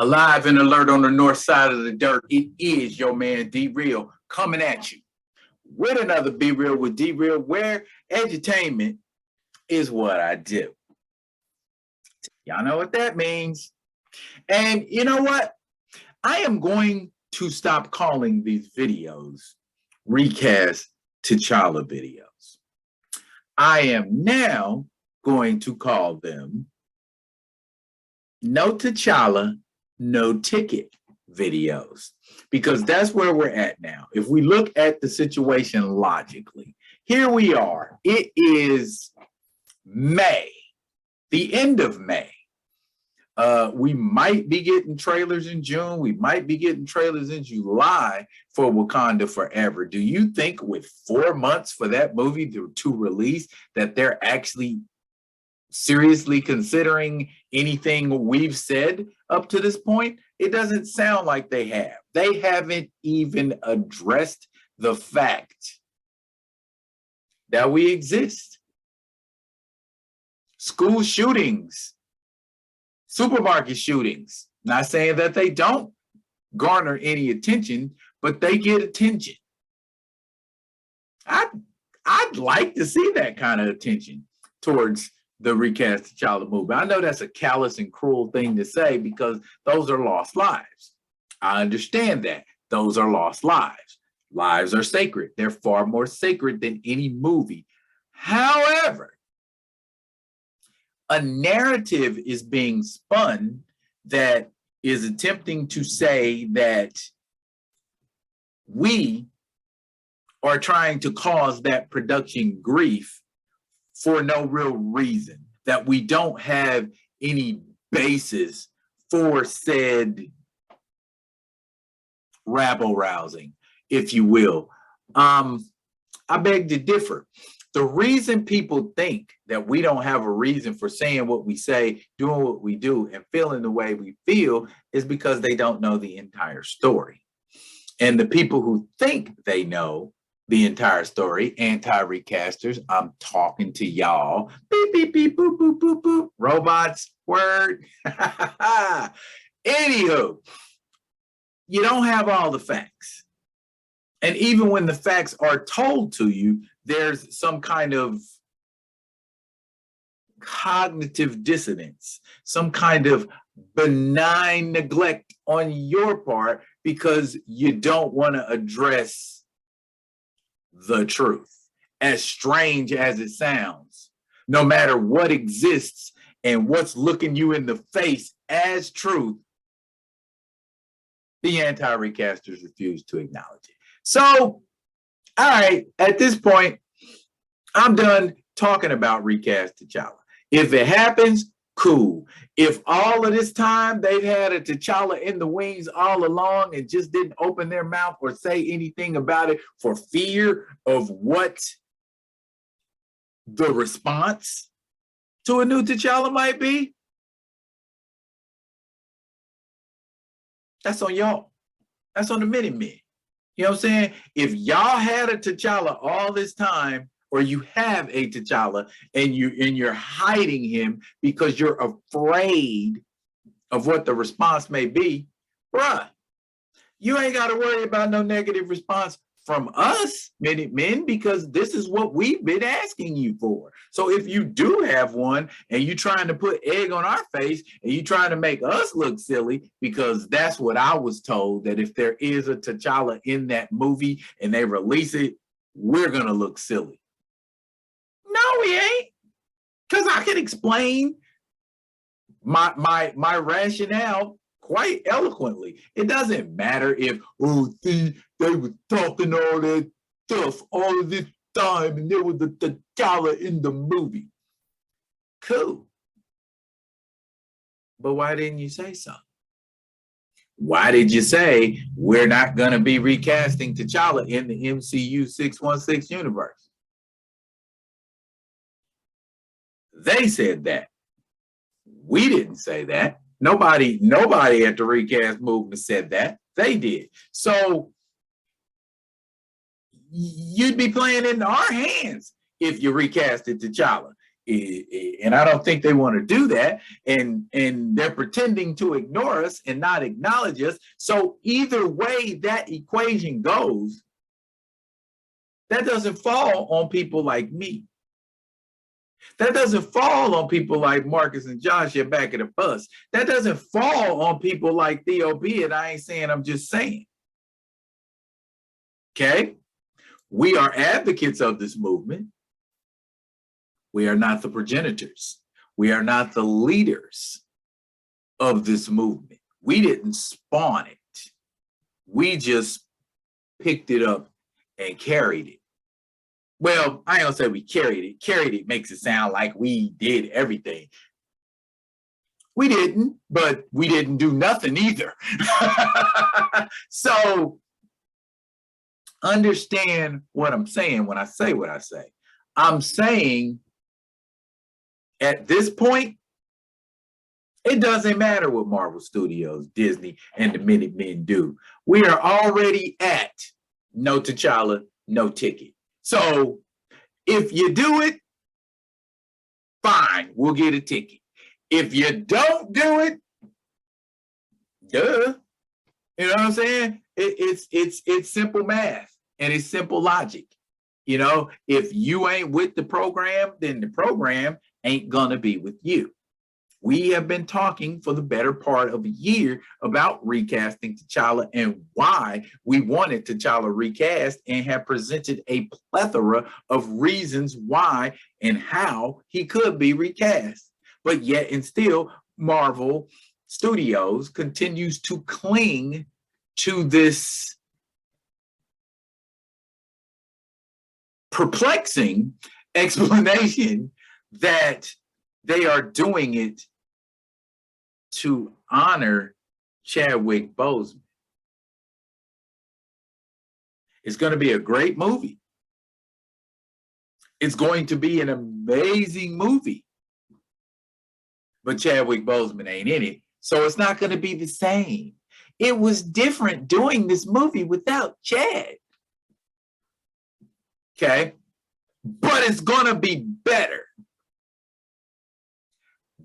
Alive and alert on the north side of the dirt. It is your man D-Real coming at you with another Be Real with D-Real, where edutainment is what I do. Y'all know what that means. And you know what? I am going to stop calling these videos recast T'Challa videos. I am now going to call them No T'Challa, No Ticket videos, because that's where we're at now. If we look at the situation logically, here we are. It is May, the end of May. We might be getting trailers in June. We might be getting trailers in July for Wakanda Forever. Do you think with 4 months for that movie to release that they're actually seriously considering anything we've said up to this point? It doesn't sound like they have. They haven't even addressed the fact that we exist. School shootings, supermarket shootings. Not saying that they don't garner any attention, but they get attention. I'd like to see that kind of attention towards the recast T'Challa movie. I know that's a callous and cruel thing to say because those are lost lives. I understand that. Those are lost lives. Lives are sacred. They're far more sacred than any movie. However, a narrative is being spun that is attempting to say that we are trying to cause that production grief for no real reason, that we don't have any basis for said rabble-rousing, if you will. I beg to differ. The reason people think that we don't have a reason for saying what we say, doing what we do, and feeling the way we feel is because they don't know the entire story. And the people who think they know the entire story, anti-recasters, I'm talking to y'all. Beep, beep, beep, boop, boop, boop, boop. Robots, word. Anywho, you don't have all the facts. And even when the facts are told to you, there's some kind of cognitive dissonance, some kind of benign neglect on your part because you don't want to address the truth, as strange as it sounds. No matter what exists and what's looking you in the face as truth, the anti-recasters refuse to acknowledge it. So, all right, at this point, I'm done talking about recast T'Challa. If it happens, cool. If all of this time they've had a T'Challa in the wings all along and just didn't open their mouth or say anything about it for fear of what the response to a new T'Challa might be, that's on y'all. That's on the Minutemen. You know what I'm saying? If y'all had a T'Challa all this time, or you have a T'Challa and you're hiding him because you're afraid of what the response may be, bruh, you ain't got to worry about no negative response from us, Minutemen, because this is what we've been asking you for. So if you do have one and you're trying to put egg on our face and you're trying to make us look silly, because that's what I was told, that if there is a T'Challa in that movie and they release it, we're going to look silly. No, we ain't, because I can explain my rationale quite eloquently. It doesn't matter if, oh, see, they were talking all that stuff all of this time and there was a T'Challa in the movie. Cool. But why didn't you say so? Why did you say we're not going to be recasting T'Challa in the MCU 616 universe? They said that. We didn't say that. Nobody at the recast movement said that. They did. So you'd be playing in our hands if you recasted T'Challa. And I don't think they want to do that. And they're pretending to ignore us and not acknowledge us. So either way that equation goes, that doesn't fall on people like me. That doesn't fall on people like Marcus and Josh at back of the bus. That doesn't fall on people like Theo B. And I ain't saying, I'm just saying. Okay? We are advocates of this movement. We are not the progenitors. We are not the leaders of this movement. We didn't spawn it. We just picked it up and carried it. Well, I ain't gonna say we carried it. Carried it makes it sound like we did everything. We didn't, but we didn't do nothing either. So understand what I'm saying when I say what I say. I'm saying at this point, it doesn't matter what Marvel Studios, Disney, and the Minutemen do. We are already at no T'Challa, no ticket. So if you do it, fine, we'll get a ticket. If you don't do it, duh. You know what I'm saying? It's simple math and it's simple logic. You know, if you ain't with the program, then the program ain't gonna be with you. We have been talking for the better part of a year about recasting T'Challa and why we wanted T'Challa recast, and have presented a plethora of reasons why and how he could be recast. But yet and still, Marvel Studios continues to cling to this perplexing explanation that they are doing it to honor Chadwick Boseman. It's going to be a great movie. It's going to be an amazing movie. But Chadwick Boseman ain't in it, so it's not going to be the same. It was different doing this movie without Chad. Okay? But it's going to be better.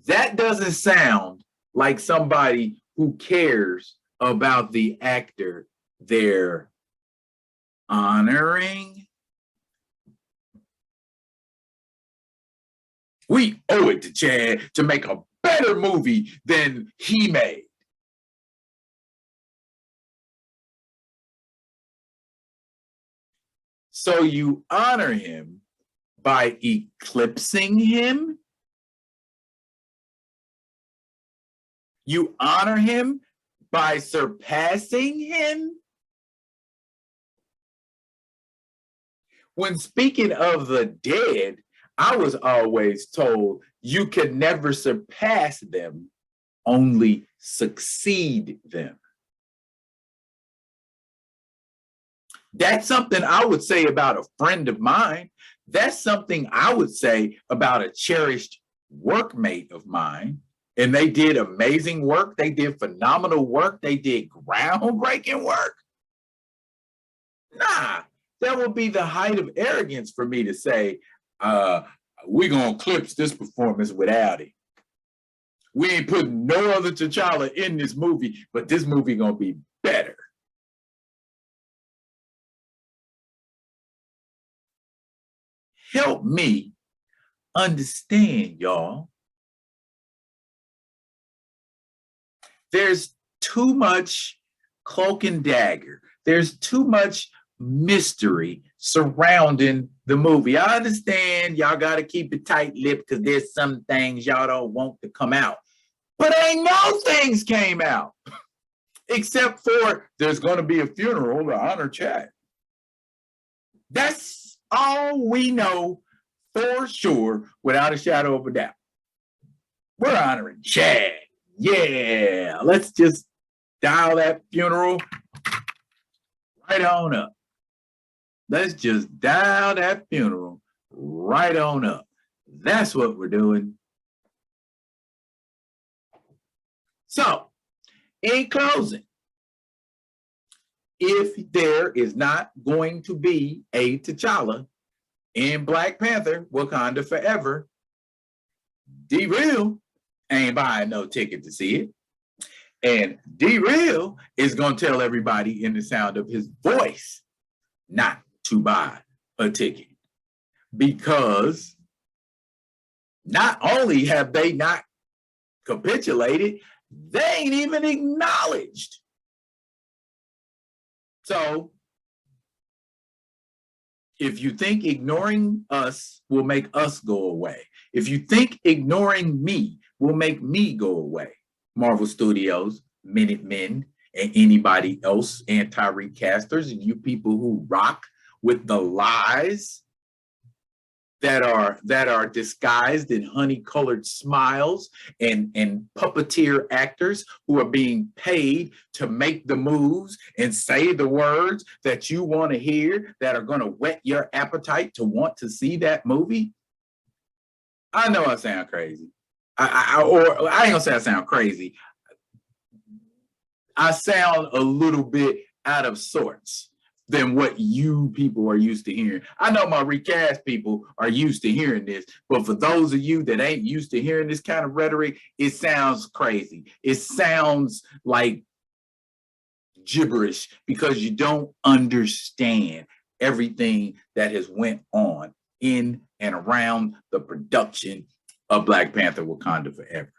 That doesn't sound like somebody who cares about the actor they're honoring. We owe it to Chad to make a better movie than he made. So you honor him by eclipsing him? You honor him by surpassing him? When speaking of the dead, I was always told you could never surpass them, only succeed them. That's something I would say about a friend of mine. That's something I would say about a cherished workmate of mine. And they did amazing work. They did phenomenal work. They did groundbreaking work. Nah, that would be the height of arrogance for me to say, we're going to eclipse this performance without it. We ain't putting no other T'Challa in this movie, but this movie going to be better. Help me understand, y'all. There's too much cloak and dagger. There's too much mystery surrounding the movie. I understand y'all got to keep it tight-lipped because there's some things y'all don't want to come out. But ain't no things came out. Except for there's going to be a funeral to honor Chad. That's all we know for sure without a shadow of a doubt. We're honoring Chad. Yeah, let's just dial that funeral right on up. Let's just dial that funeral right on up. That's what we're doing. So, in closing, if there is not going to be a T'Challa in Black Panther, Wakanda Forever, D-Real ain't buying no ticket to see it. And D-Real is going to tell everybody in the sound of his voice not to buy a ticket. Because not only have they not capitulated, they ain't even acknowledged. So if you think ignoring us will make us go away, if you think ignoring me will make me go away, Marvel Studios, Minutemen, and anybody else, anti-recasters, and you people who rock with the lies that are disguised in honey-colored smiles and puppeteer actors who are being paid to make the moves and say the words that you want to hear that are going to whet your appetite to want to see that movie. I know I sound crazy. I ain't gonna say I sound crazy. I sound a little bit out of sorts than what you people are used to hearing. I know my recast people are used to hearing this, but for those of you that ain't used to hearing this kind of rhetoric, it sounds crazy. It sounds like gibberish because you don't understand everything that has went on in and around the production of Black Panther: Wakanda Forever.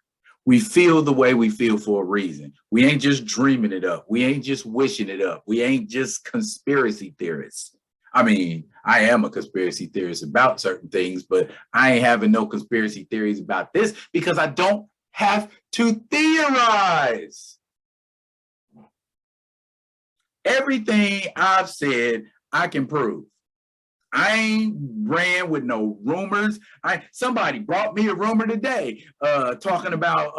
We feel the way we feel for a reason. We ain't just dreaming it up. We ain't just wishing it up. We ain't just conspiracy theorists. I mean, I am a conspiracy theorist about certain things, but I ain't having no conspiracy theories about this because I don't have to theorize. Everything I've said, I can prove. I ain't ran with no rumors. Somebody brought me a rumor today, talking about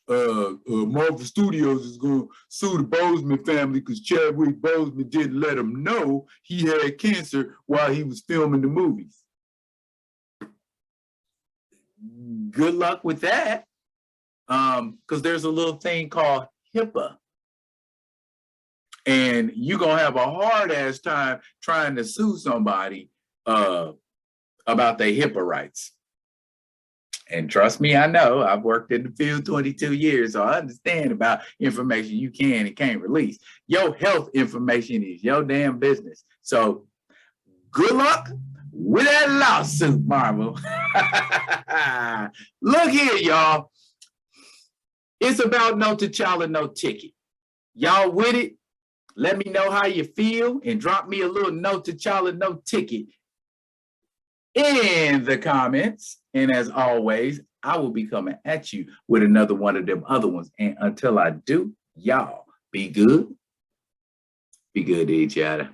Marvel Studios is going to sue the Boseman family because Chadwick Boseman didn't let him know he had cancer while he was filming the movies. Good luck with that, because there's a little thing called HIPAA. And you're going to have a hard-ass time trying to sue somebody about their HIPAA rights. And trust me, I know. I've worked in the field 22 years, so I understand about information you can and can't release. Your health information is your damn business. So good luck with that lawsuit, Marvel. Look here, y'all. It's about no T'Challa, no ticket. Y'all with it? Let me know how you feel and drop me a little no T'Challa, no ticket in the comments. And as always, I will be coming at you with another one of them other ones. And until I do, y'all be good. Be good to each other.